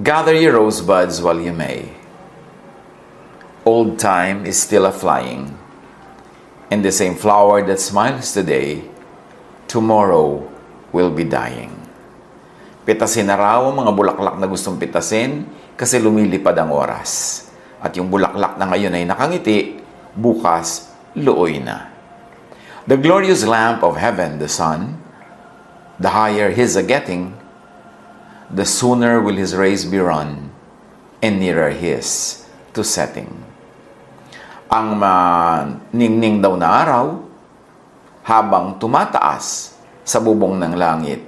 Gather your rosebuds while you may. Old time is still a-flying, and the same flower that smiles today, tomorrow will be dying. Pitasin na raw ang mga bulaklak na gustong pitasin kasi lumilipad ang oras. At yung bulaklak na ngayon ay nakangiti, bukas luoy na. The glorious lamp of heaven, the sun, the higher his a-getting, the sooner will his rays be run, and nearer his to setting. Ang maningning daw na araw, habang tumataas sa bubong ng langit,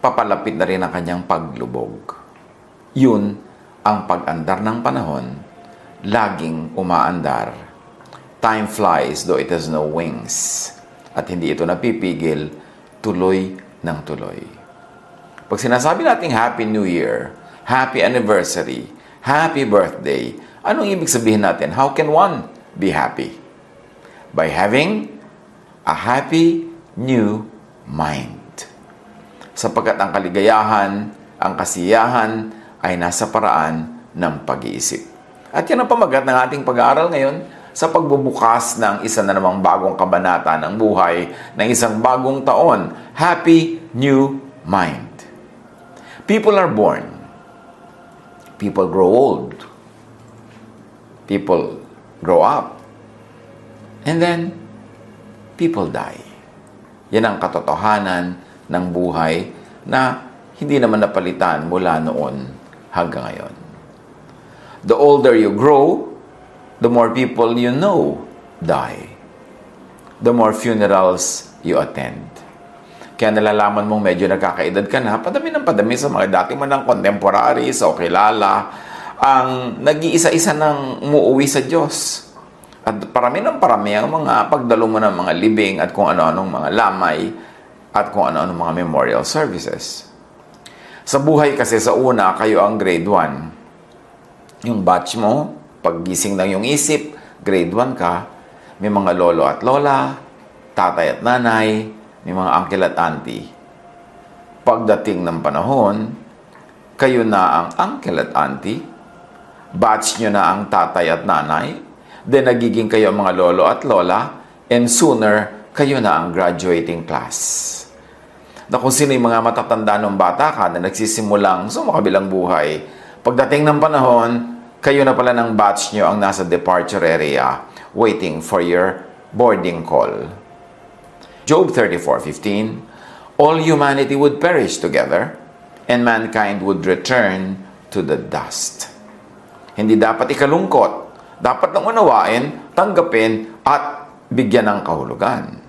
papalapit na rin ang kanyang paglubog. Yun ang pag-andar ng panahon, laging umaandar. Time flies though it has no wings. At hindi ito napipigil, tuloy ng tuloy. Pag sinasabi nating Happy New Year, Happy Anniversary, Happy Birthday, anong ibig sabihin natin? How can one be happy? By having a happy new mind. Sapagkat ang kaligayahan, ang kasiyahan ay nasa paraan ng pag-iisip. At yan ang pamagat ng ating pag-aaral ngayon sa pagbubukas ng isa na namang bagong kabanata ng buhay ng isang bagong taon. Happy New Mind. People are born. People grow old. People grow up. And then, people die. Yan ang katotohanan ng buhay na hindi naman napalitan mula noon hanggang ngayon. The older you grow, the more people you know die. The more funerals you attend. Kaya nalalaman mong medyo nagkakaedad ka na, padami ng padami sa mga dati mo ng contemporaries o kilala, ang nag-iisa-isa ng umuuwi sa Diyos. At parami ng parami ang mga pagdalo mo ng mga libing at kung ano-anong mga lamay at kung ano-anong mga memorial services. Sa buhay kasi sa una, kayo ang grade 1. Yung batch mo, paggising ng yung isip, grade 1 ka, may mga lolo at lola, tatay at nanay, may mga uncle at auntie. Pagdating ng panahon, kayo na ang uncle at auntie, batch nyo na ang tatay at nanay, then nagiging kayo ang mga lolo at lola, and sooner, kayo na ang graduating class. Na kung sino yung mga matatanda ng bata ka na nagsisimulang sumakabilang buhay, pagdating ng panahon, kayo na pala ng batch nyo ang nasa departure area, waiting for your boarding call. Job 34:15, all humanity would perish together, and mankind would return to the dust. Hindi dapat ikalungkot. Dapat nang unawain, tanggapin, at bigyan ng kahulugan.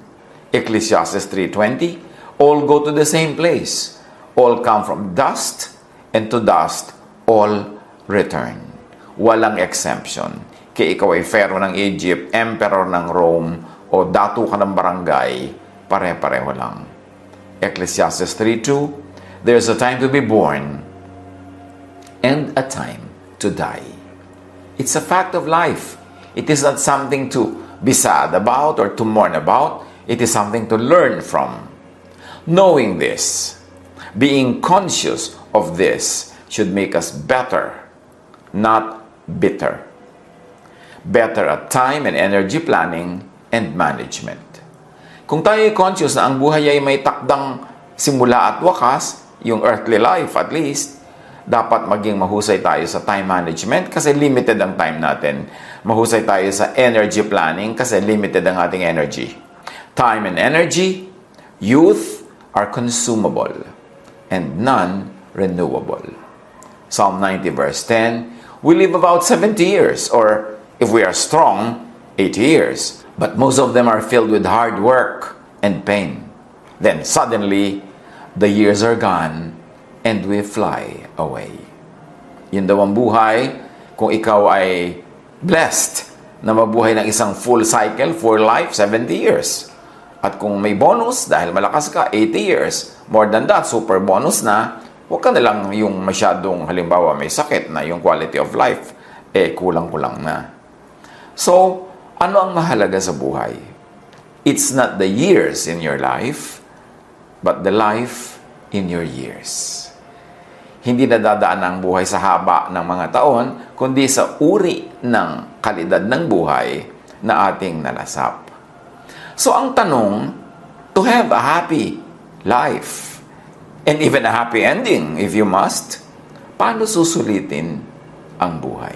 Ecclesiastes 3:20, all go to the same place. All come from dust, and to dust all return. Walang exemption. Kaya ikaw ay pharaoh ng Egypt, emperor ng Rome, o datu ka ng barangay, pare-pareho lang. Ecclesiastes 3:2, there's a time to be born and a time to die. It's a fact of life. It is not something to be sad about or to mourn about. It is something to learn from. Knowing this, being conscious of this, should make us better, not bitter. Better at time and energy planning and management. Kung tayo ay conscious na ang buhay ay may takdang simula at wakas, yung earthly life at least, dapat maging mahusay tayo sa time management kasi limited ang time natin. Mahusay tayo sa energy planning kasi limited ang ating energy. Time and energy, youth are consumable and none renewable. Psalm 90 verse 10, we live about 70 years or if we are strong, 80 years. But most of them are filled with hard work and pain. Then suddenly, the years are gone and we fly away. Yun daw ang buhay kung ikaw ay blessed na mabuhay ng isang full cycle, full life, 70 years. At kung may bonus, dahil malakas ka, 80 years. More than that, super bonus na, huwag ka na lang yung masyadong, halimbawa, may sakit na yung quality of life, kulang-kulang na. So, ano ang mahalaga sa buhay? It's not the years in your life, but the life in your years. hindi nadadaan ang buhay sa haba ng mga taon, kundi sa uri ng kalidad ng buhay na ating nalasap. So ang tanong, to have a happy life, and even a happy ending if you must, paano susulitin ang buhay?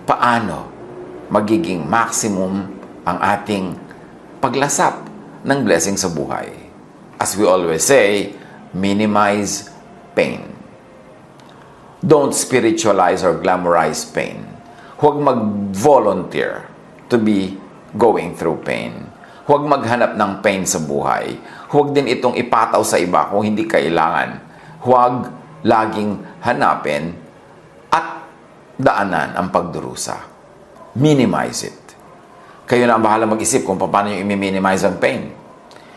Paano magiging maximum ang ating paglasap ng blessing sa buhay? As we always say, minimize pain. Don't spiritualize or glamorize pain. Huwag mag-volunteer to be going through pain. Huwag maghanap ng pain sa buhay. Huwag din itong ipataw sa iba kung hindi kailangan. Huwag laging hanapin at daanan ang pagdurusa. Minimize it. Kayo na ang bahala mag-isip kung paano nyo i-minimize ang pain.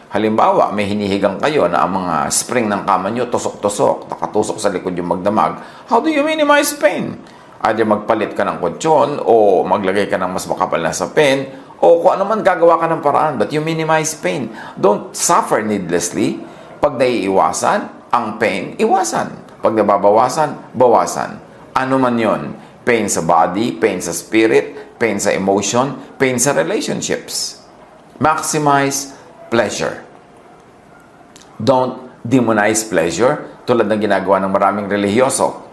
Halimbawa, may hinihigang kayo na ang mga spring ng kama nyo tusok-tusok, nakatusok sa likod yung magdamag. How do you minimize pain? Either magpalit ka ng kutsyon, o maglagay ka ng mas makapal na sapin, o kung ano man gagawa ka ng paraan, but you minimize pain. Don't suffer needlessly. Pag naiiwasan ang pain, iwasan. Pag nababawasan, bawasan. Ano man yon, pain sa body, pain sa spirit, pain sa emotion, pain sa relationships. Maximize pleasure. Don't demonize pleasure tulad ng ginagawa ng maraming relihiyoso.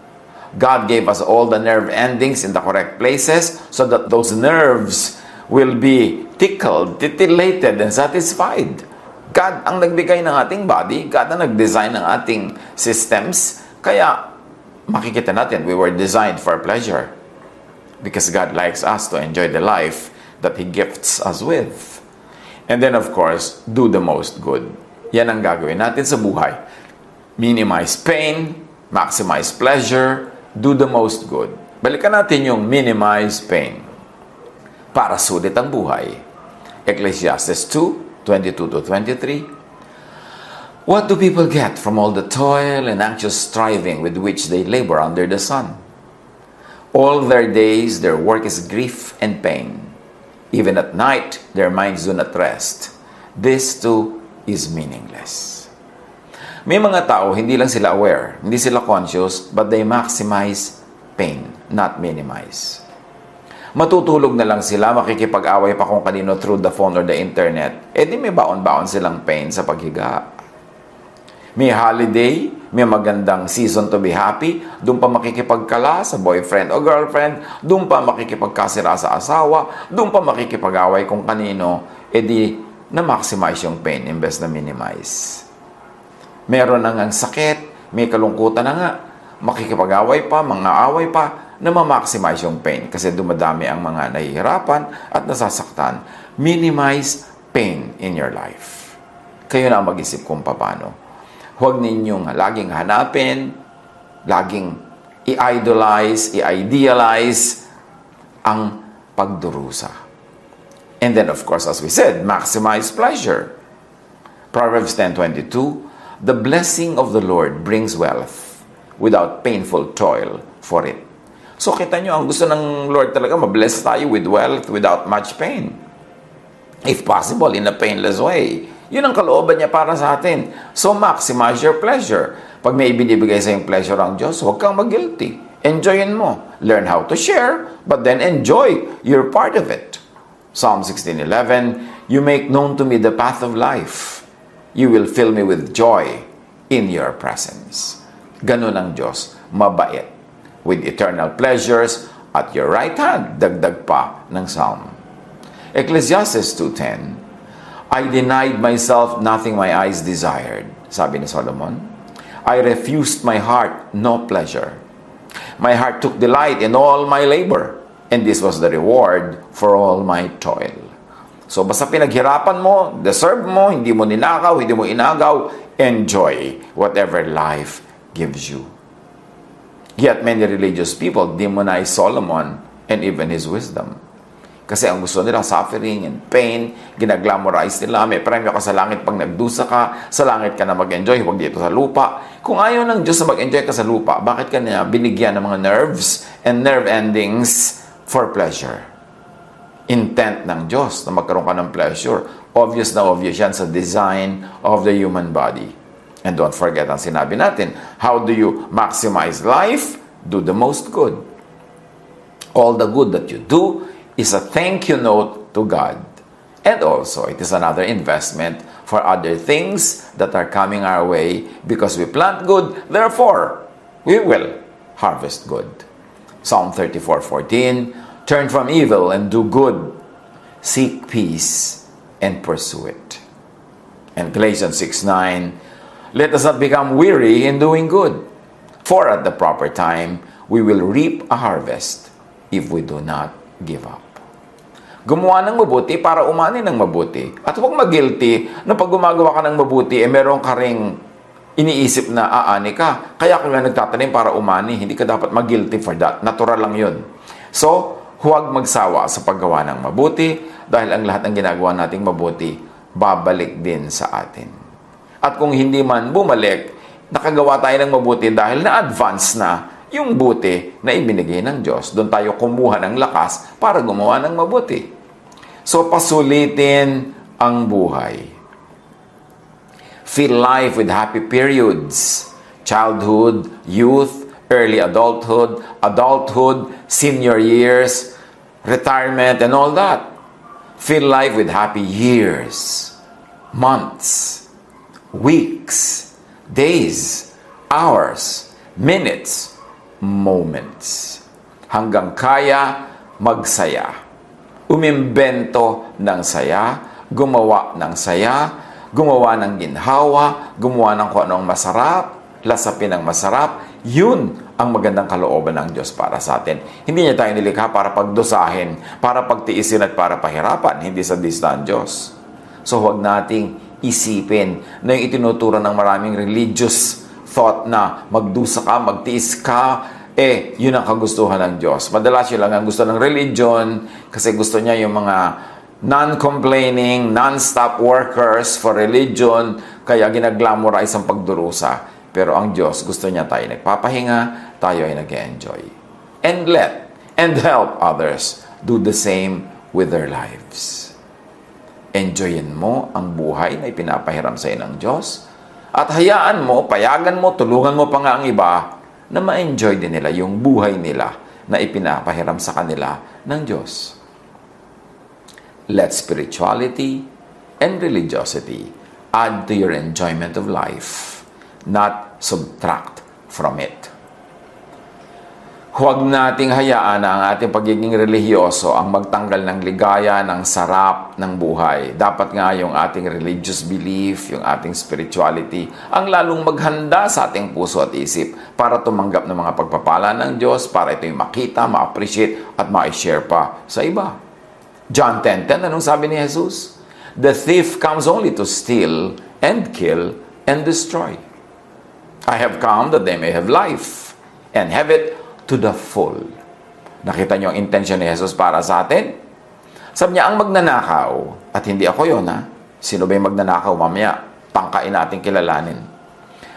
God gave us all the nerve endings in the correct places so that those nerves will be tickled, titillated, and satisfied. God ang nagbigay ng ating body, God ang nag-design ng ating systems, kaya makikita natin we were designed for pleasure because God likes us to enjoy the life that He gifts us with. And then, of course, do the most good. Yan ang gagawin natin sa buhay. Minimize pain, maximize pleasure, do the most good. Balikan natin yung minimize pain para sulit ang buhay. Ecclesiastes 2:22-23. What do people get from all the toil and anxious striving with which they labor under the sun? All their days, their work is grief and pain. Even at night, their minds do not rest. This too is meaningless. May mga tao, hindi lang sila aware, hindi sila conscious, but they maximize pain, not minimize. Matutulog na lang sila, makikipag-away pa kung kanino through the phone or the internet. Eh di may baon-baon silang pain sa paghiga. May holiday, may magandang season to be happy, doon pa makikipagkala sa boyfriend o girlfriend, doon pa makikipagkasira sa asawa, doon pa makikipag-away kung kanino, edi na-maximize yung pain imbes na minimize. Meron na ngang sakit, may kalungkutan na nga, makikipag-away pa, mga away pa, na ma-maximize yung pain kasi dumadami ang mga nahihirapan at nasasaktan. Minimize pain in your life. Kayo na mag-isip kung paano. Huwag ninyong laging hanapin, laging i-idolize, i-idealize ang pagdurusa. And then, of course, as we said, maximize pleasure. Proverbs 10:22, the blessing of the Lord brings wealth without painful toil for it. So, kita nyo, ang gusto ng Lord talaga, mabless tayo with wealth without much pain. If possible, in a painless way. Yun ang kalooban niya para sa atin. So, maximize your pleasure. Pag may ibinibigay sa yung pleasure ang Diyos, huwag kang mag-guilty. Enjoyin mo. Learn how to share, but then enjoy your part of it. Psalm 16:11, you make known to me the path of life. You will fill me with joy in your presence. Ganun ang Diyos, mabait. With eternal pleasures at your right hand, dagdag pa ng Psalm. Ecclesiastes 2:10, I denied myself nothing my eyes desired, sabi ni Solomon. I refused my heart no pleasure. My heart took delight in all my labor, and this was the reward for all my toil. So basta pinaghirapan mo, deserve mo, hindi mo ninakaw, hindi mo inagaw, enjoy whatever life gives you. Yet many religious people demonize Solomon and even his wisdom. Kasi ang gusto nila, suffering and pain, ginaglamorize nila, may premyo ka sa langit pag nagdusa ka, sa langit ka na mag-enjoy, huwag dito sa lupa. Kung ayaw ng Diyos na mag-enjoy ka sa lupa, bakit ka niya binigyan ng mga nerves and nerve endings for pleasure? Intent ng Diyos na magkaroon ka ng pleasure. Obvious na obvious yan sa design of the human body. And don't forget ang sinabi natin, how do you maximize life? Do the most good. All the good that you do is a thank you note to God. And also, it is another investment for other things that are coming our way because we plant good, therefore, we will harvest good. Psalm 34:14, turn from evil and do good. Seek peace and pursue it. And Galatians 6:9, let us not become weary in doing good, for at the proper time, we will reap a harvest if we do not give up. Gumawa ng mabuti para umani ng mabuti. At huwag mag-guilty na pag gumagawa ka ng mabuti, meron ka ring iniisip na aani ka. Kaya ka nga nagtatanim para umani. Hindi ka dapat mag-guilty for that. Natural lang yun. So, huwag magsawa sa paggawa ng mabuti dahil ang lahat ng ginagawa nating mabuti, babalik din sa atin. At kung hindi man bumalik, nakagawa tayo ng mabuti dahil na-advance na yung buti na ibinigay ng Diyos. Doon tayo kumuha ng lakas para gumawa ng mabuti. So, pasulitin ang buhay. Fill life with happy periods. Childhood, youth, early adulthood, senior years, retirement, and all that. Fill life with happy years, months, weeks, days, hours, minutes, moments. Hanggang kaya magsaya. Umimbento ng saya, gumawa ng saya, gumawa ng ginhawa, gumawa ng kung anong masarap, lasapin ng masarap. Yun ang magandang kalooban ng Diyos para sa atin. Hindi niya tayo nilikha para pagdusahin, para pagtiisin at para pahirapan. Hindi sadista ang Diyos. So huwag nating isipin na yung itinuturo ng maraming religious thought na magdusa ka, magtiis ka, yun ang kagustuhan ng Diyos. Madalas yun lang ang gusto ng religion kasi gusto niya yung mga non-complaining, non-stop workers for religion, kaya ginaglamorize ang pagdurusa. Pero ang Diyos, gusto niya tayo nagpapahinga, tayo ay nag-enjoy. And help others do the same with their lives. Enjoyin mo ang buhay na ipinapahiram sa iyo ng Diyos at hayaan mo, payagan mo, tulungan mo pa nga ang iba na ma-enjoy din nila yung buhay nila na ipinapahiram sa kanila ng Diyos. Let spirituality and religiosity add to your enjoyment of life, not subtract from it. Huwag nating hayaan na ang ating pagiging relihiyoso ang magtanggal ng ligaya, ng sarap ng buhay. Dapat nga yung ating religious belief, yung ating spirituality, ang lalong maghanda sa ating puso at isip para tumanggap ng mga pagpapala ng Diyos, para ito'y makita, ma-appreciate at ma-share pa sa iba. John 10:10, anong sabi ni Jesus? The thief comes only to steal and kill and destroy. I have come that they may have life and have it to the full. Nakita niyo ang intention ni Jesus para sa atin? Sabi niya, ang magnanakaw, at hindi ako yon ha, sino ba yung magnanakaw mamaya? Tangkain natin kilalanin.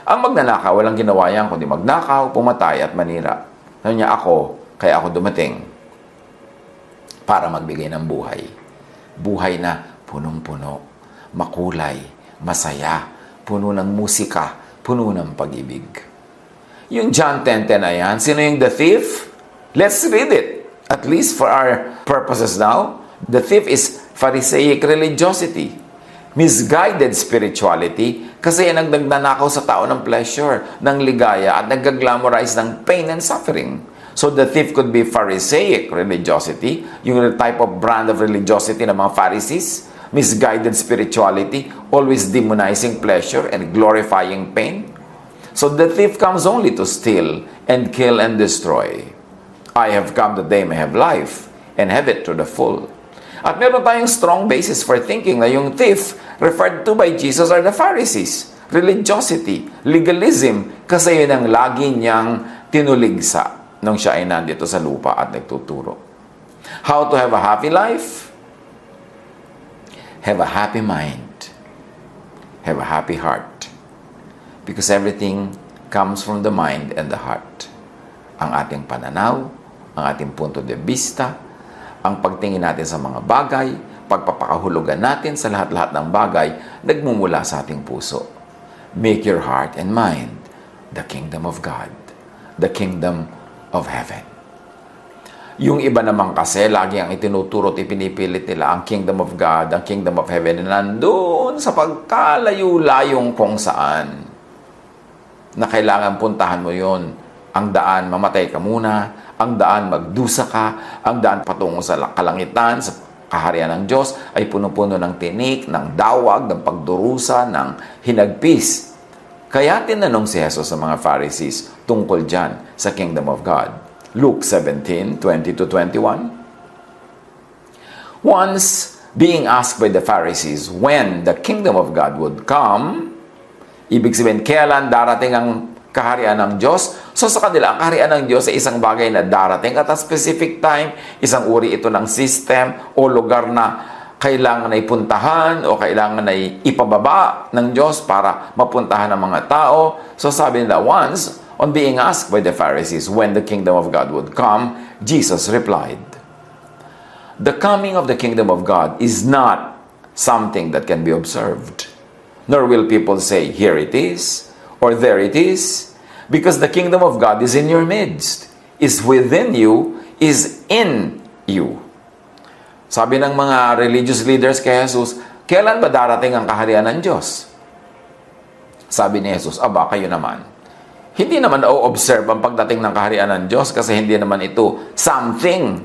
Ang magnanakaw, walang ginawa yan, kundi magnakaw, pumatay at manira. Sabi niya, kaya ako dumating para magbigay ng buhay. Buhay na punong-puno, makulay, masaya, puno ng musika, puno ng pag-ibig. Yung John 10:10 na yan, sino yung the thief? Let's read it. At least for our purposes now. The thief is Pharisaic religiosity. Misguided spirituality kasi yan ang nagnanakaw sa tao ng pleasure, ng ligaya at nag-glamorize ng pain and suffering. So the thief could be Pharisaic religiosity, yung type of brand of religiosity ng mga Pharisees, misguided spirituality, always demonizing pleasure and glorifying pain. So the thief comes only to steal and kill and destroy. I have come that they may have life and have it to the full. At meron tayong strong basis for thinking na yung thief referred to by Jesus are the Pharisees. Religiosity, legalism, kasi yun ang lagi niyang tinuligsa nung siya ay nandito sa lupa at nagtuturo. How to have a happy life? Have a happy mind. Have a happy heart. Because everything comes from the mind and the heart. Ang ating pananaw, ang ating punto de vista, ang pagtingin natin sa mga bagay, pagpapakahulugan natin sa lahat-lahat ng bagay, nagmumula sa ating puso. make your heart and mind the kingdom of God, the kingdom of heaven. Yung iba naman kasi, lagi ang itinuturo at ipinipilit nila ang kingdom of God, ang kingdom of heaven, na nandun sa pagkalayo-layong kung saan na kailangan puntahan mo yon. Ang daan, mamatay ka muna. Ang daan, magdusa ka. Ang daan, patungo sa kalangitan, sa kaharian ng Diyos, ay puno-puno ng tinik, ng dawag, ng pagdurusa, ng hinagpis. Kaya tinanong si Jesus sa mga Pharisees tungkol dyan sa kingdom of God. Luke 17:20-21. Once, being asked by the Pharisees when the kingdom of God would come, ibig sabihin, kailan darating ang kaharian ng Diyos? So sa kanila, ang kaharian ng Diyos ay isang bagay na darating at a specific time, isang uri ito ng system o lugar na kailangan ay puntahan o kailangan ay ipababa ng Diyos para mapuntahan ng mga tao. So sabi nila, once, on being asked by the Pharisees when the kingdom of God would come, Jesus replied, "The coming of the kingdom of God is not something that can be observed, nor will people say, 'Here it is,' or 'There it is,' because the kingdom of God is in your midst, is within you, is in you." Sabi ng mga religious leaders kay Jesus, kailan ba darating ang kaharian ng Diyos? Sabi ni Jesus, aba, kayo naman. Hindi naman o-observe ang pagdating ng kaharian ng Diyos kasi hindi naman ito something.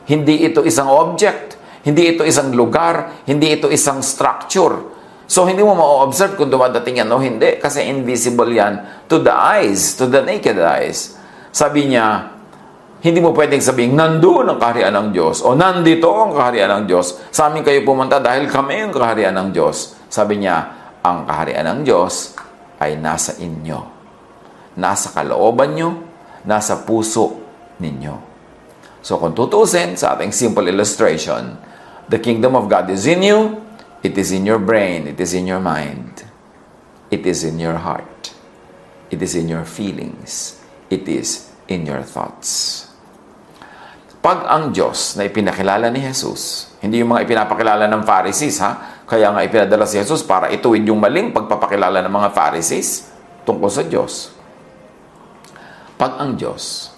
Hindi ito isang object. Hindi ito isang lugar. Hindi ito isang structure. So, hindi mo ma-observe kung dumadating yan o hindi kasi invisible yan to the eyes, to the naked eyes. Sabi niya, hindi mo pwedeng sabihin, nandoon ang kaharian ng Diyos o nandito ang kaharian ng Diyos. Sa amin kayo pumunta dahil kami ang kaharian ng Diyos. Sabi niya, ang kaharian ng Diyos ay nasa inyo. Nasa kalooban nyo, nasa puso ninyo. So kung tutusin sa ating simple illustration, the kingdom of God is in you, it is in your brain, it is in your mind, it is in your heart, it is in your feelings, it is in your thoughts. Pag ang Diyos na ipinakilala ni Jesus, hindi yung mga ipinapakilala ng Pharisees, ha? Kaya nga ipinadala si Jesus para ituwid yung maling pagpapakilala ng mga Pharisees tungkol sa Diyos. Pag ang Diyos,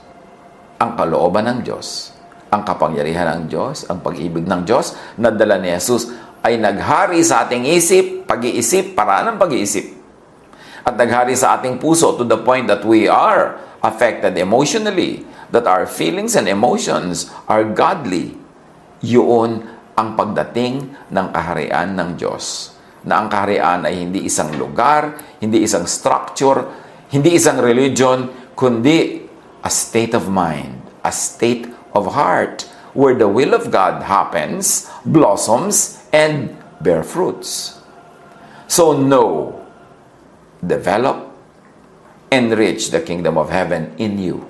ang kalooban ng Diyos, ang kapangyarihan ng Diyos, ang pag-ibig ng Diyos, nadala ni Jesus, ay naghari sa ating isip, pag-iisip, paraan ng pag-iisip. At naghari sa ating puso to the point that we are affected emotionally, that our feelings and emotions are godly. Yun ang pagdating ng kaharian ng Diyos. Na ang kaharian ay hindi isang lugar, hindi isang structure, hindi isang religion, kundi a state of mind, a state of heart, where the will of God happens, blossoms, and bear fruits. So know, develop, enrich the kingdom of heaven in you.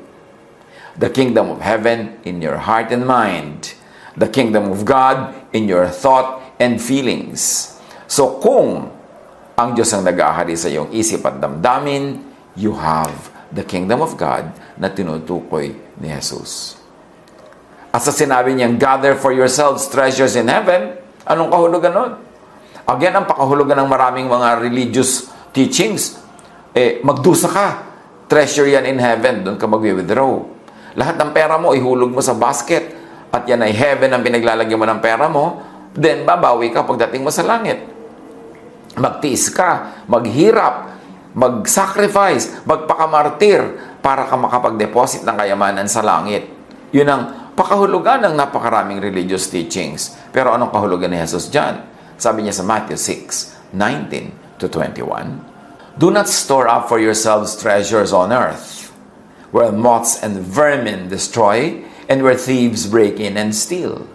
The kingdom of heaven in your heart and mind. The kingdom of God in your thought and feelings. So kung ang Diyos ang nag-ahari sa iyong isip at damdamin, you have the kingdom of God na tinutukoy ni Jesus. At sa sinabi niyang, gather for yourselves treasures in heaven, anong kahulugan nun? Again, ang pakahulugan ng maraming mga religious teachings, magdusa ka, treasure yan in heaven, doon ka mag-withdraw. Lahat ng pera mo, ihulog mo sa basket, at yan ay heaven ang pinaglalagyan mo ng pera mo, then babawi ka pagdating mo sa langit. Magtiis ka, maghirap, mag-sacrifice, magpakamartir para ka makapag-deposit ng kayamanan sa langit. Yun ang pakahulugan ng napakaraming religious teachings. Pero anong kahulugan ni Jesus dyan? Sabi niya sa Matthew 6:19-21, "Do not store up for yourselves treasures on earth, where moths and vermin destroy, and where thieves break in and steal.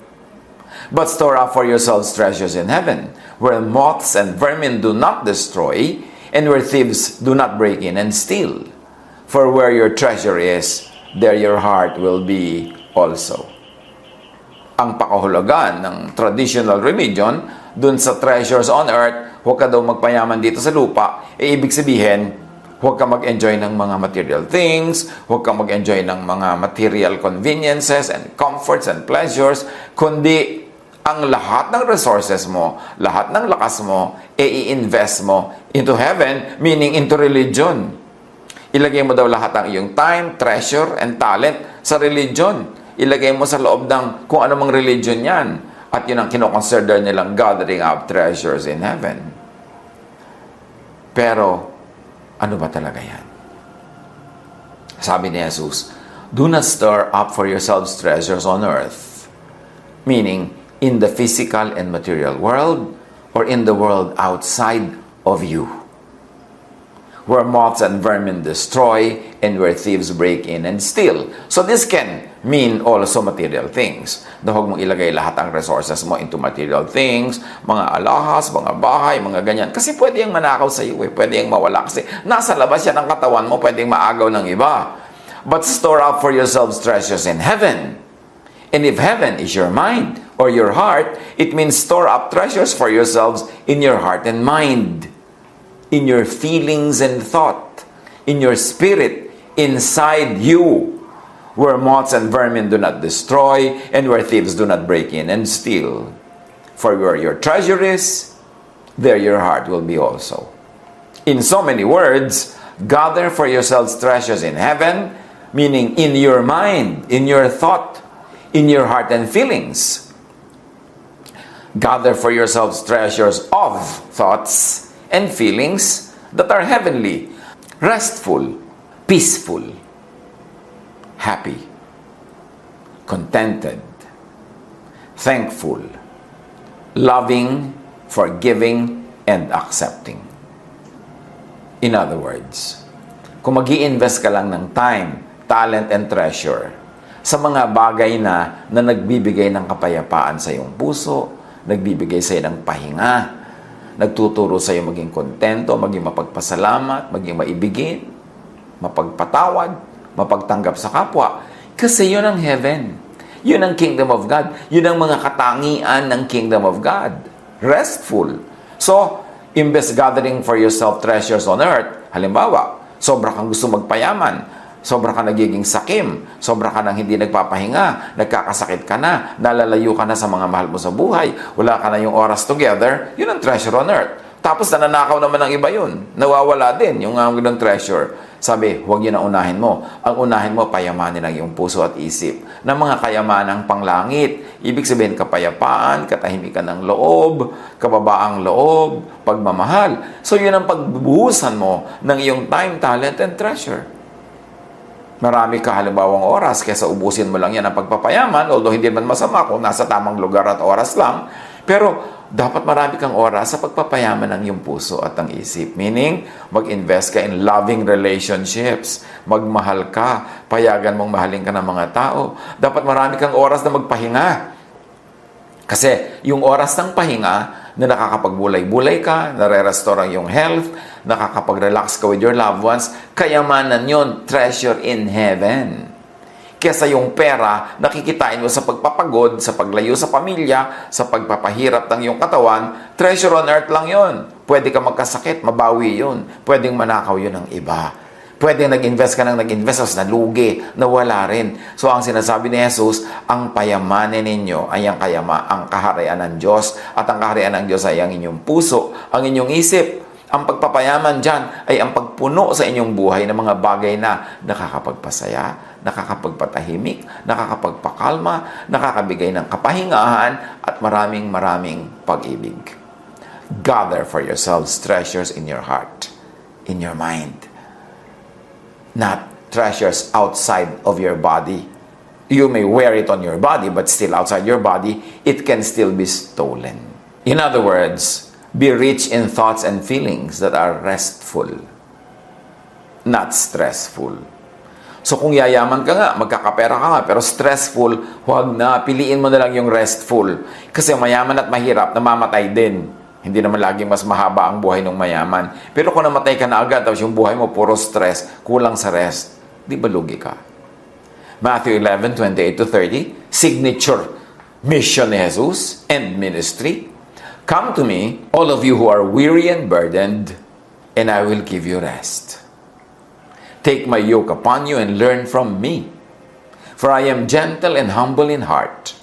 But store up for yourselves treasures in heaven, where moths and vermin do not destroy, and where thieves do not break in and steal. For where your treasure is, there your heart will be also." Ang pakahulugan ng traditional religion, dun sa treasures on earth, huwag ka daw magpayaman dito sa lupa, ibig sabihin, huwag ka mag-enjoy ng mga material things, huwag ka mag-enjoy ng mga material conveniences and comforts and pleasures, kundi ang lahat ng resources mo, lahat ng lakas mo, i-invest mo into heaven, meaning into religion. Ilagay mo daw lahat ng iyong time, treasure, and talent sa religion. Ilagay mo sa loob ng kung anumang religion yan. At yun ang kinoconsider nilang gathering up treasures in heaven. Pero, ano ba talaga yan? Sabi ni Jesus, do not store up for yourselves treasures on earth. Meaning, in the physical and material world, or in the world outside of you, where moths and vermin destroy, and where thieves break in and steal. So this can mean also material things. Na huwag mong ilagay lahat ang resources mo into material things, mga alahas, mga bahay, mga ganyan. Kasi pwede yung manakaw sa iyo, pwede yung mawala. Kasi nasa labas yan ang katawan mo, pwede yung maagaw ng iba. But store up for yourselves treasures in heaven. And if heaven is your mind or your heart, it means store up treasures for yourselves in your heart and mind, in your feelings and thought, in your spirit, inside you, where moths and vermin do not destroy, and where thieves do not break in and steal. For where your treasure is, there your heart will be also. In so many words, gather for yourselves treasures in heaven, meaning in your mind, in your thought, in your heart and feelings. Gather for yourselves treasures of thoughts and feelings that are heavenly, restful, peaceful, happy, contented, thankful, loving, forgiving, and accepting. In other words, kung mag-i-invest ka lang ng time, talent, and treasure sa mga bagay na nagbibigay ng kapayapaan sa iyong puso, nagbibigay sa iyo ng pahinga, nagtuturo sa iyo maging kontento, maging mapagpasalamat, maging maibigin, mapagpatawad, mapagtanggap sa kapwa. Kasi yun ang heaven. Yun ang kingdom of God. Yun ang mga katangian ng kingdom of God. Restful. So, imbes gathering for yourself treasures on earth, halimbawa, sobra kang gusto magpayaman, sobra ka nagiging sakim, sobra ka nang hindi nagpapahinga, nagkakasakit ka na, nalalayo ka na sa mga mahal mo sa buhay, wala ka na yung oras together, yun ang treasure on earth. Tapos nananakaw naman ng iba yun, nawawala din yung ng treasure. Sabi, huwag yun ang unahin mo. Ang unahin mo, payamanin ang iyong puso at isip ng mga kayamanang panglangit. Ibig sabihin, kapayapaan, katahimikan ng loob, kababaang loob, pagmamahal. So yun ang pagbubuhusan mo ng iyong time, talent, and treasure. Marami ka halimbawang oras kaysa ubusin mo lang yan ang pagpapayaman, although hindi man masama kung nasa tamang lugar at oras lang. Pero dapat marami kang oras sa pagpapayaman ng iyong puso at ng isip. Meaning, mag-invest ka in loving relationships. Magmahal ka. Payagan mong mahalin ka ng mga tao. Dapat marami kang oras na magpahinga. Kasi yung oras ng pahinga, na nakakapagbulay-bulay ka, nare-restore ang iyong health, nakakapag-relax ka with your loved ones, kayamanan yon, treasure in heaven. Kesa yung pera, nakikitain mo sa pagpapagod, sa paglayo sa pamilya, sa pagpapahirap ng iyong katawan, treasure on earth lang yon. Pwede ka magkasakit, mabawi yun. Pwedeng manakaw yun ng iba. Pwedeng nag-invest ka ng nag-invest, tapos nalugi, nawala rin. So, ang sinasabi ni Jesus, ang payamanin ninyo ay ang kaharian ng Diyos. At ang kaharian ng Diyos ay ang inyong puso, ang inyong isip. Ang pagpapayaman dyan ay ang pagpuno sa inyong buhay ng mga bagay na nakakapagpasaya, nakakapagpatahimik, nakakapagpakalma, nakakabigay ng kapahingahan, at maraming pag-ibig. Gather for yourselves treasures in your heart, in your mind. Not treasures outside of your body. You may wear it on your body, but still outside your body, it can still be stolen. In other words, be rich in thoughts and feelings that are restful, not stressful. So kung yayaman ka nga, magkakapera ka nga, pero stressful, huwag na, piliin mo na lang yung restful. Kasi mayaman at mahirap, namamatay din. Hindi naman laging mas mahaba ang buhay ng mayaman. Pero kung namatay ka na agad, tapos yung buhay mo puro stress, kulang sa rest, di ba lugi ka? Matthew 11:28-30, signature mission ni Jesus and ministry. Come to me, all of you who are weary and burdened, and I will give you rest. Take my yoke upon you and learn from me. For I am gentle and humble in heart,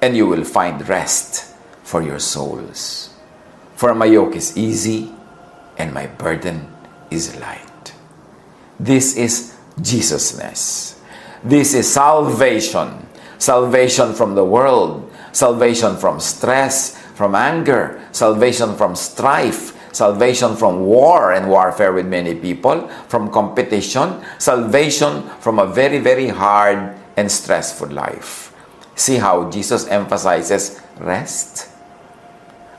and you will find rest for your souls. For my yoke is easy, and my burden is light. This is Jesusness. This is salvation. Salvation from the world. Salvation from stress, from anger. Salvation from strife. Salvation from war and warfare with many people. From competition. Salvation from a very, very hard and stressful life. See how Jesus emphasizes rest?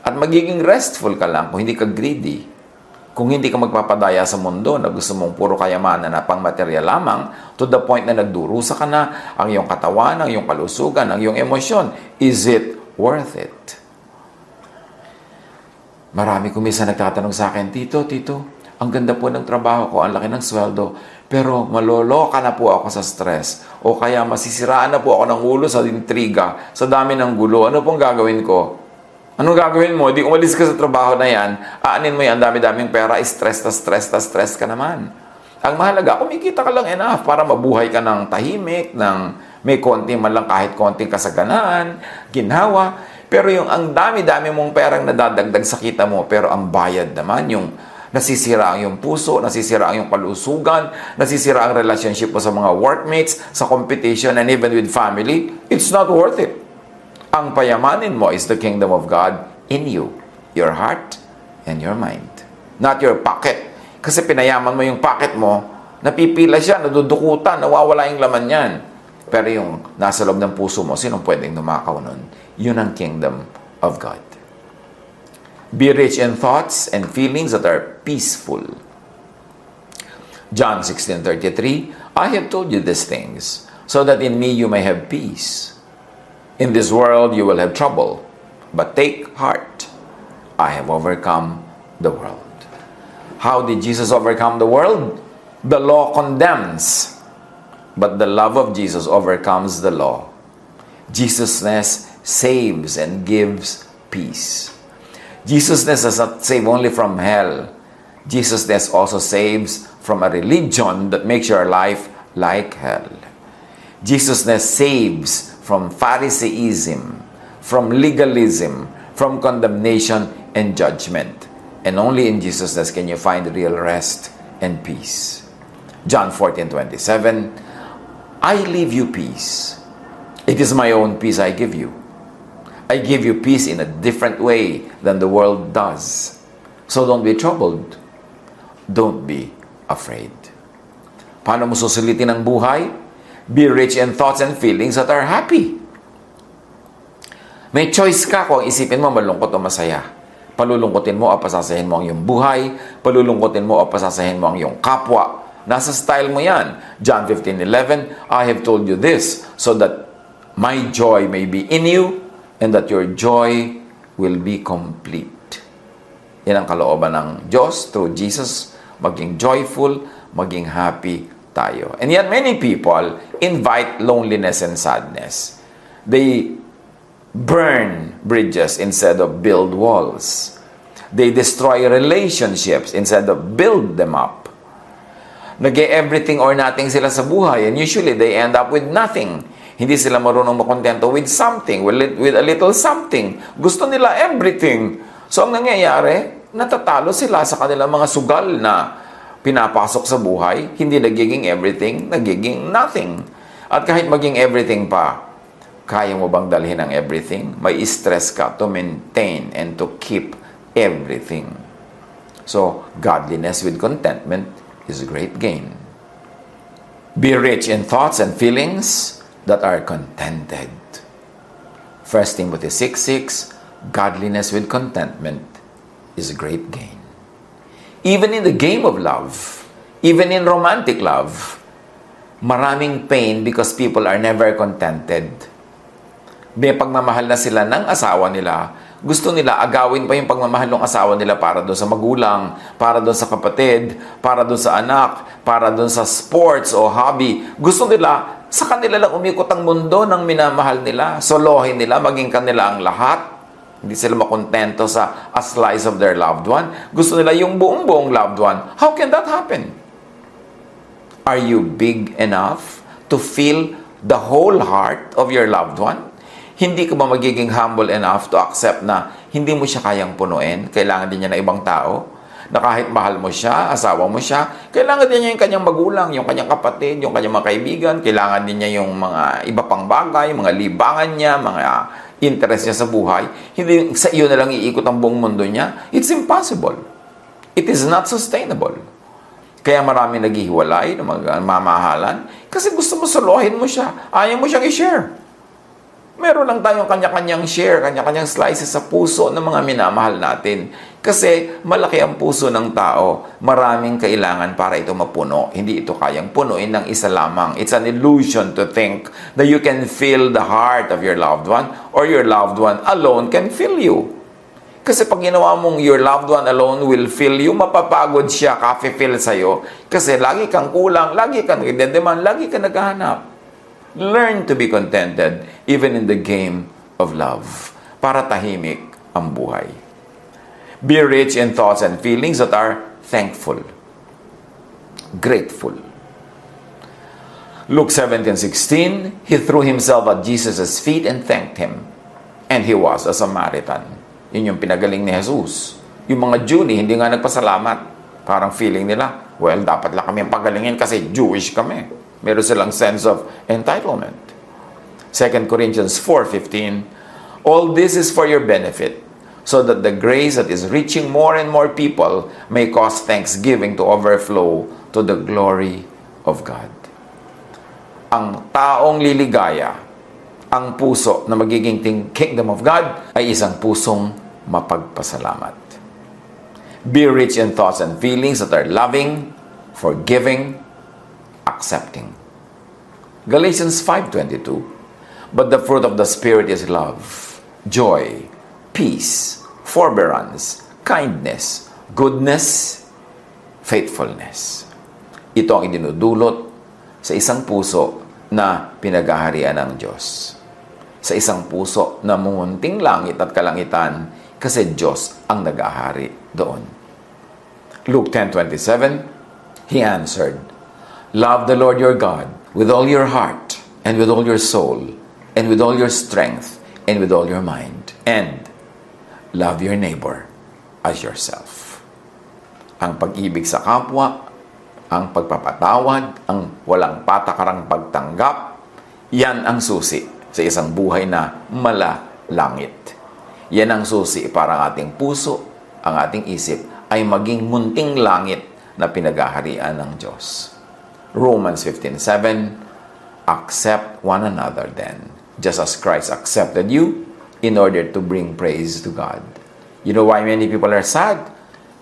At magiging restful ka lang kung hindi ka greedy. Kung hindi ka magpapadaya sa mundo na gusto mong puro kayamanan na pang material lamang, to the point na nagdurusa ka na ang iyong katawan, ang iyong kalusugan, ang iyong emosyon. Is it worth it? Marami kumisa nagtatanong sa akin, Tito, ang ganda po ng trabaho ko, ang laki ng sweldo, pero maloloka na po ako sa stress. O kaya masisiraan na po ako ng ulo sa intriga, sa dami ng gulo. Ano pong gagawin ko? Anong gagawin mo? Di umalis ka sa trabaho na yan, aanin mo yan, dami-daming pera, stress ka naman. Ang mahalaga, kumikita ka lang enough para mabuhay ka ng tahimik, ng may konting man lang kahit konting kasaganaan, ginhawa. Pero yung ang dami-dami mong perang nadadagdag sa kita mo, pero ang bayad naman, yung nasisira ang iyong puso, nasisira ang iyong kalusugan, nasisira ang relationship mo sa mga workmates, sa competition, and even with family, it's not worth it. Ang payamanin mo is the kingdom of God in you, your heart and your mind. Not your pocket. Kasi pinayaman mo yung pocket mo, napipila siya, nadudukutan, nawawala yung laman yan. Pero yung nasa loob ng puso mo, sinong pwedeng numakaw nun? Yun ang kingdom of God. Be rich in thoughts and feelings that are peaceful. John 16:33, I have told you these things, so that in me you may have peace. In this world you will have trouble, but take heart. I have overcome the world. How did Jesus overcome the world? The law condemns, but the love of Jesus overcomes the law. Jesusness saves and gives peace. Jesusness does not save only from hell. Jesusness also saves from a religion that makes your life like hell. Jesusness saves from Pharisaism, from legalism, from condemnation and judgment. And only in Jesusness can you find real rest and peace. John 14:27, I leave you peace. It is my own peace I give you. I give you peace in a different way than the world does. So don't be troubled. Don't be afraid. Paano mo susulitin ang buhay? Be rich in thoughts and feelings that are happy. May choice ka kung isipin mo malungkot o masaya. Palulungkotin mo o pasasahin mo ang iyong buhay. Palulungkotin mo o pasasahin mo ang iyong kapwa. Nasa style mo yan. John 15:11, I have told you this, so that my joy may be in you, and that your joy will be complete. Yan ang kalooban ng Diyos through Jesus. Maging joyful, maging happy tayo. And yet many people invite loneliness and sadness. They burn bridges instead of build walls. They destroy relationships instead of build them up. Nag-everything or nothing sila sa buhay, and usually they end up with nothing. Hindi sila marunong makontento with something, with a little something. Gusto nila everything. So ang nangyayari, natatalo sila sa kanilang mga sugal na pinapasok sa buhay, hindi nagiging everything, nagiging nothing. At kahit maging everything pa, kaya mo bang dalhin ang everything? May stress ka to maintain and to keep everything. So, godliness with contentment is a great gain. Be rich in thoughts and feelings that are contented. 1 Timothy 6:6, godliness with contentment is a great gain. Even in the game of love, even in romantic love, maraming pain because people are never contented. May pagmamahal na sila ng asawa nila, gusto nila agawin pa yung pagmamahal ng asawa nila para doon sa magulang, para doon sa kapatid, para doon sa anak, para doon sa sports o hobby. Gusto nila, sa kanila lang umikot ang mundo ng minamahal nila, solohin nila, maging kanila ang lahat. Hindi sila makontento sa a slice of their loved one. Gusto nila yung buong-buong loved one. How can that happen? Are you big enough to feel the whole heart of your loved one? Hindi ka ba magiging humble enough to accept na hindi mo siya kayang punuin? Kailangan din niya ng ibang tao? Na kahit mahal mo siya, asawa mo siya, kailangan din niya yung kanyang magulang, yung kanyang kapatid, yung kanyang mga kaibigan, kailangan din niya yung mga iba pang bagay, mga libangan niya, mga interest niya sa buhay. Hindi sa iyo na lang iikot ang buong mundo niya. It's impossible. It is not sustainable. Kaya marami naghihiwalay ng mamahalan kasi gusto mo suluhin mo siya. Ayaw mo siyang i-share. Meron lang tayong kanya-kanyang share, kanya-kanyang slices sa puso ng mga minamahal natin. Kasi malaki ang puso ng tao. Maraming kailangan para ito mapuno. Hindi ito kayang punuin ng isa lamang. It's an illusion to think that you can fill the heart of your loved one or your loved one alone can fill you. Kasi pag ginawa mong your loved one alone will fill you, mapapagod siya, ka-fill sa'yo. Kasi lagi kang kulang, lagi kang nagdedemand, lagi kang naghahanap. Learn to be contented even in the game of love para tahimik ang buhay. Be rich in thoughts and feelings that are thankful, grateful. Luke 17:16, he threw himself at Jesus' feet and thanked him. And he was a Samaritan. Yun yung pinagaling ni Jesus. Yung mga Junie, hindi nga nagpasalamat. Parang feeling nila, well, dapat lang kami ang pagalingin kasi Jewish kami. Meron silang sense of entitlement. 2 Corinthians 4:15, all this is for your benefit, so that the grace that is reaching more and more people may cause thanksgiving to overflow to the glory of God. Ang taong liligaya, ang puso na magiging kingdom of God ay isang pusong mapagpasalamat. Be rich in thoughts and feelings that are loving, forgiving, accepting. Galatians 5:22, but the fruit of the Spirit is love, joy, peace, forbearance, kindness, goodness, faithfulness. Ito ang idinudulot sa isang puso na pinag-aharian ng Diyos. Sa isang puso na munting langit at kalangitan kasi Diyos ang nag-ahari doon. Luke 10:27, he answered, love the Lord your God with all your heart and with all your soul and with all your strength and with all your mind. And love your neighbor as yourself. Ang pag-ibig sa kapwa, ang pagpapatawad, ang walang patakarang pagtanggap, yan ang susi sa isang buhay na malalangit. Yan ang susi para ang ating puso, ang ating isip ay maging munting langit na pinag-aharian ng Diyos. Romans 15:7, accept one another then, just as Christ accepted you in order to bring praise to God. You know why many people are sad?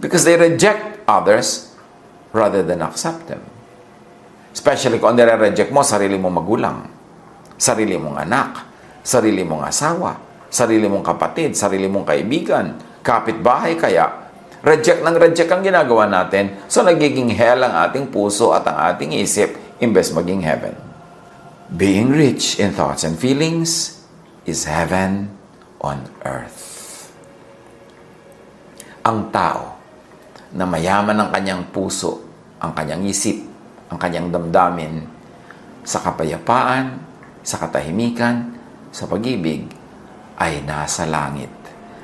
Because they reject others rather than accept them. Especially kung nire-reject mo sarili mong magulang, sarili mong anak, sarili mong asawa, sarili mong kapatid, sarili mong kaibigan, kapitbahay kaya, reject ang ginagawa natin, so nagiging hell ang ating puso at ang ating isip imbes maging heaven. Being rich in thoughts and feelings is heaven on earth. Ang tao na mayaman ang kanyang puso, ang kanyang isip, ang kanyang damdamin sa kapayapaan, sa katahimikan, sa pag-ibig, ay nasa langit.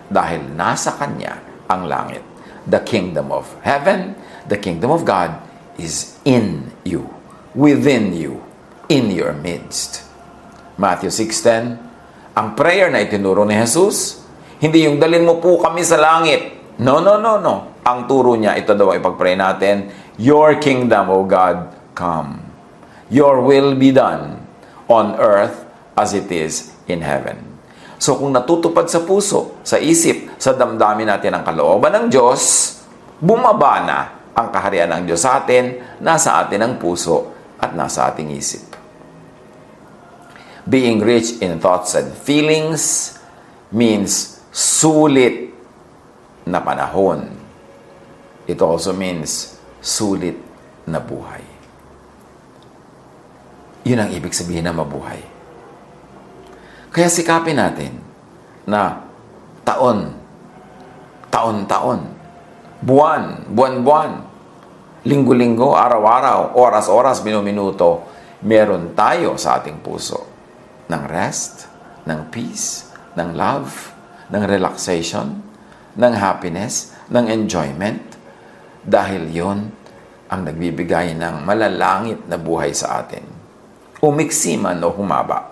Dahil nasa kanya ang langit. The kingdom of heaven, the kingdom of God is in you, within you, in your midst. Matthew 6:10, ang prayer na itinuro ni Jesus, hindi yung dalin mo po kami sa langit. No. Ang turo niya, ito daw ay pag-pray natin, your kingdom, O God, come. Your will be done on earth as it is in heaven. So kung natutupad sa puso, sa isip, sa damdamin natin ang kalooban ng Diyos, bumaba na ang kaharian ng Diyos sa atin, nasa atin ang puso at nasa ating isip. Being rich in thoughts and feelings means sulit na panahon. It also means sulit na buhay. Yun ang ibig sabihin na mabuhay. Kaya sikapin natin na taon-taon, buwan-buwan, linggo-linggo, araw-araw, oras-oras, minuto, meron tayo sa ating puso ng rest ng peace, ng love, ng relaxation, ng happiness, ng enjoyment. Dahil yon ang nagbibigay ng malalangit na buhay sa atin. Umiksi man o humaba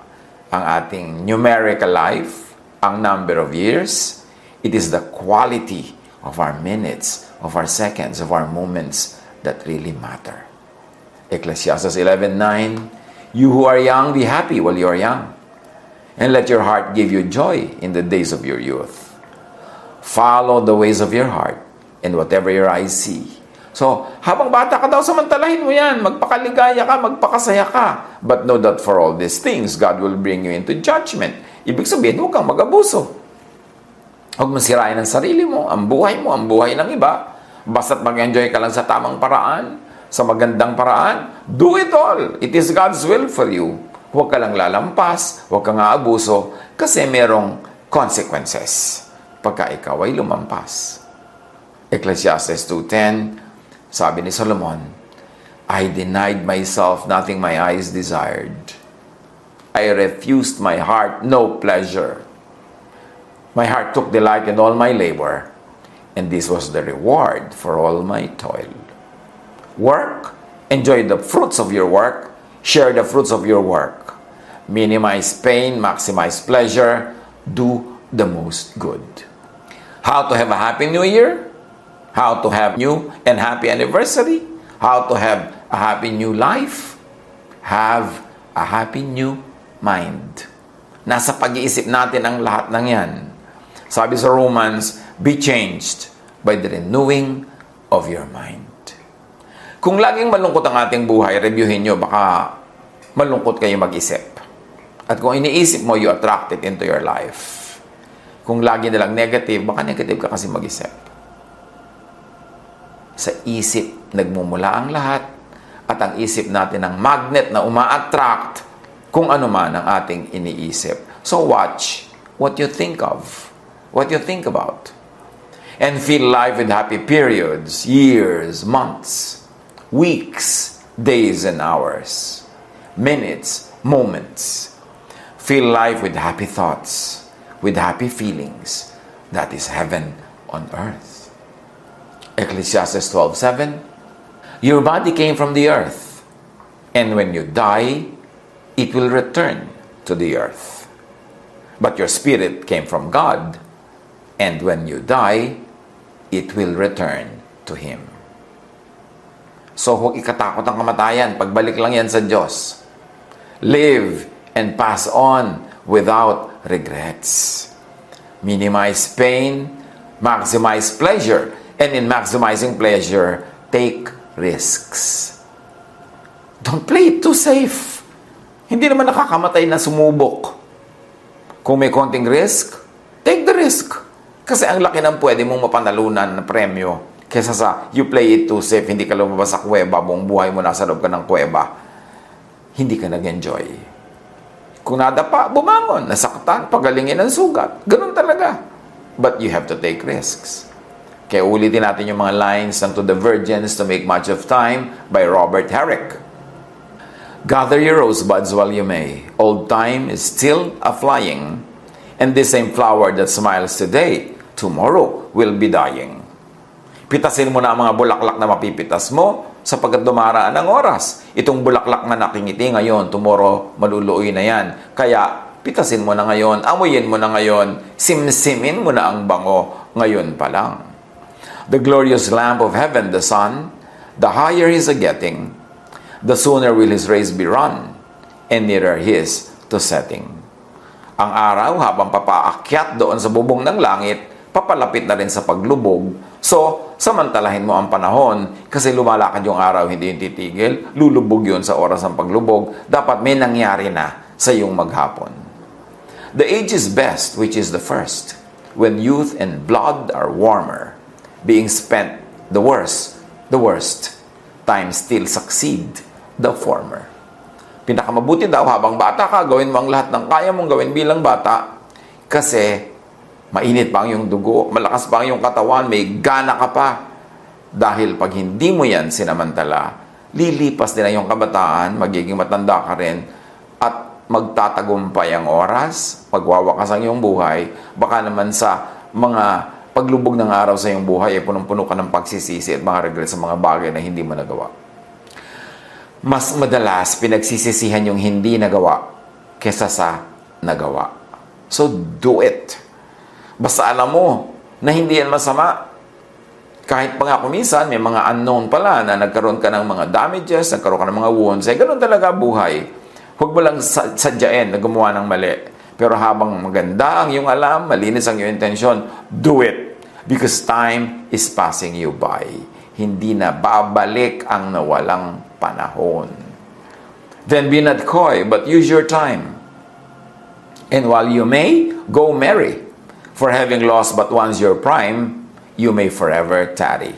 ang ating numerical life, ang number of years, it is the quality of our minutes, of our seconds, of our moments that really matter. Ecclesiastes 11:9, you who are young, be happy while you are young, and let your heart give you joy in the days of your youth. Follow the ways of your heart, and whatever your eyes see. So, habang bata ka daw, samantalahin mo yan. Magpakaligaya ka, magpakasaya ka. But know that for all these things, God will bring you into judgment. Ibig sabihin, huwag kang mag-abuso. Huwag mo sirain ang sarili mo, ang buhay ng iba. Basta't mag-enjoy ka lang sa tamang paraan, sa magandang paraan, do it all. It is God's will for you. Huwag ka lang lalampas, huwag kang aabuso, kasi merong consequences pagka ikaw ay lumampas. Ecclesiastes 2:10, sabi ni Solomon, I denied myself nothing my eyes desired. I refused my heart no pleasure. My heart took delight in all my labor, and this was the reward for all my toil. Work, enjoy the fruits of your work, share the fruits of your work. Minimize pain, maximize pleasure, do the most good. How to have a happy new year? How to have new and happy anniversary? How to have a happy new life? Have a happy new mind. Nasa pag-iisip natin ang lahat ng yan. Sabi sa Romans, be changed by the renewing of your mind. Kung laging malungkot ang ating buhay, reviewin nyo, baka malungkot kayo mag-isip. At kung iniisip mo, you attract it into your life. Kung lagi nilang negative, baka negative ka kasi mag-isip. Sa isip, nagmumula ang lahat, at ang isip natin ang magnet na uma-attract kung ano man ang ating iniisip. So watch what you think of, what you think about. And fill life with happy periods, years, months, weeks, days, and hours, minutes, moments. Fill life with happy thoughts, with happy feelings. That is heaven on earth. Ecclesiastes 12:7, your body came from the earth, and when you die, it will return to the earth. But your spirit came from God, and when you die, it will return to Him. So huwag ikatakot ang kamatayan, pagbalik lang yan sa Diyos. Live and pass on without regrets. Minimize pain, maximize pleasure, and in maximizing pleasure, take risks. Don't play it too safe. Hindi naman nakakamatay na sumubok. Kung may konting risk, take the risk. Kasi ang laki ng pwede mong mapanalunan na premyo kesa sa you play it too safe, hindi ka lumabas sa kuweba, buong buhay mo nasa loob ka ng kuweba. Hindi ka nag-enjoy. Kung nadapa, bumangon, nasaktan, pagalingin ang sugat. Ganun talaga. But you have to take risks. Kaya ulitin natin yung mga lines ng To the Virgins to Make Much of Time by Robert Herrick. Gather your rosebuds while you may. Old time is still a-flying, and this same flower that smiles today, tomorrow will be dying. Pitasin mo na ang mga bulaklak na mapipitas mo sapagkat dumaraan ang oras. Itong bulaklak na nakingiti ngayon, tomorrow maluluoy na yan. Kaya pitasin mo na ngayon, amuyin mo na ngayon, simsimin mo na ang bango ngayon pa lang. The glorious lamp of heaven, the sun, the higher he's a-getting, the sooner will his rays be run, and nearer his to setting. Ang araw, habang papaakyat doon sa bubong ng langit, papalapit na rin sa paglubog. So, samantalahin mo ang panahon, kasi lumalakad yung araw, hindi yung titigil, lulubog yun sa oras ng paglubog. Dapat may nangyari na sa iyong maghapon. The age is best, which is the first, when youth and blood are warmer, being spent the worst, time still succeed the former. Pinakamabuti daw habang bata ka, gawin mo ang lahat ng kaya mong gawin bilang bata kasi mainit pa ang iyong dugo, malakas pa ang iyong katawan, may gana ka pa. Dahil pag hindi mo yan sinamantala, lilipas din ang iyong kabataan, magiging matanda ka rin, at magtatagumpay ang oras, magwawakas ang iyong buhay, baka naman sa mga paglubog ng araw sa iyong buhay, punong-puno ka ng pagsisisi at mga regret sa mga bagay na hindi mo nagawa. Mas madalas, pinagsisisihan yung hindi nagawa kesa sa nagawa. So, do it. Basta alam mo na hindi yan masama. Kahit pa nga kuminsan, may mga unknown pala na nagkaroon ka ng mga damages, nagkaroon ka ng mga wounds. Ganun talaga buhay. Huwag mo lang sadyain na gumawa ng mali. Pero habang maganda ang iyong alam, malinis ang iyong intensyon, do it. Because time is passing you by. Hindi na babalik ang nawalang panahon. Then be not coy, but use your time. And while you may, go merry. For having lost but once your prime, you may forever tarry.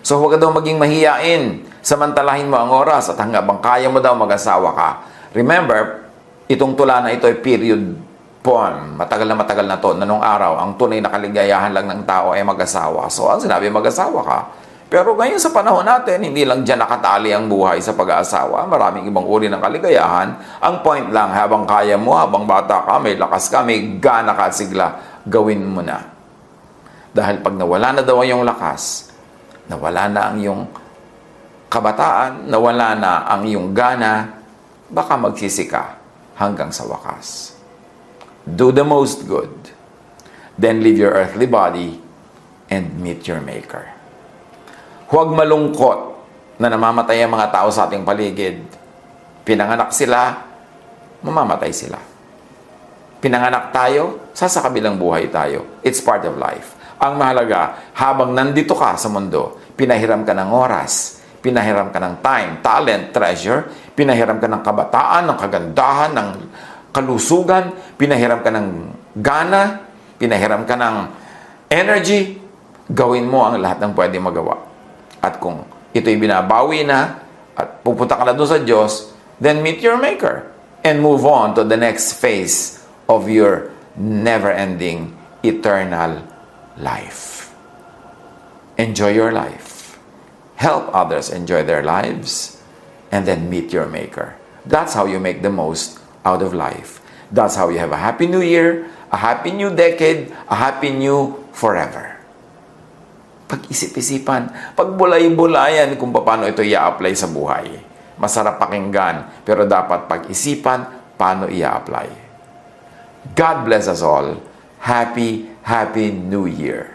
So huwag ka daw maging mahiyain. Samantalahin mo ang oras at hanggang kaya mo daw mag-asawa ka. Remember, itong tula na ito ay period poem. Matagal na to. Na nung araw, ang tunay na kaligayahan lang ng tao ay mag-asawa. So ang sinabi, mag-asawa ka. Pero ngayon sa panahon natin, hindi lang dyan nakatali ang buhay sa pag-aasawa. Maraming ibang uri ng kaligayahan. Ang point lang, habang kaya mo, habang bata ka, may lakas ka, may gana ka at sigla, gawin mo na. Dahil pag nawala na daw ang iyong lakas, nawala na ang iyong kabataan, nawala na ang iyong gana, baka magsisi ka hanggang sa wakas. Do the most good, then leave your earthly body and meet your Maker. Huwag malungkot na namamatay ang mga tao sa ating paligid. Pinanganak sila, mamamatay sila. Pinanganak tayo, sa kabilang buhay tayo. It's part of life. Ang mahalaga, habang nandito ka sa mundo, pinahiram ka ng oras, pinahiram ka ng time, talent, treasure, pinahiram ka ng kabataan, ng kagandahan, ng kalusugan, pinahiram ka ng gana, pinahiram ka ng energy, gawin mo ang lahat ng pwede magawa. At kung ito'y binabawi na, at pupunta ka na doon sa Diyos, then meet your Maker and move on to the next phase of your never-ending, eternal life. Enjoy your life. Help others enjoy their lives, and then meet your Maker. That's how you make the most out of life. That's how you have a happy new year, a happy new decade, a happy new forever. Pag-isip-isipan, pagbulay-bulayan kung paano ito i-apply sa buhay. Masarap pakinggan, pero dapat pag-isipan paano i-apply. God bless us all. Happy New Year.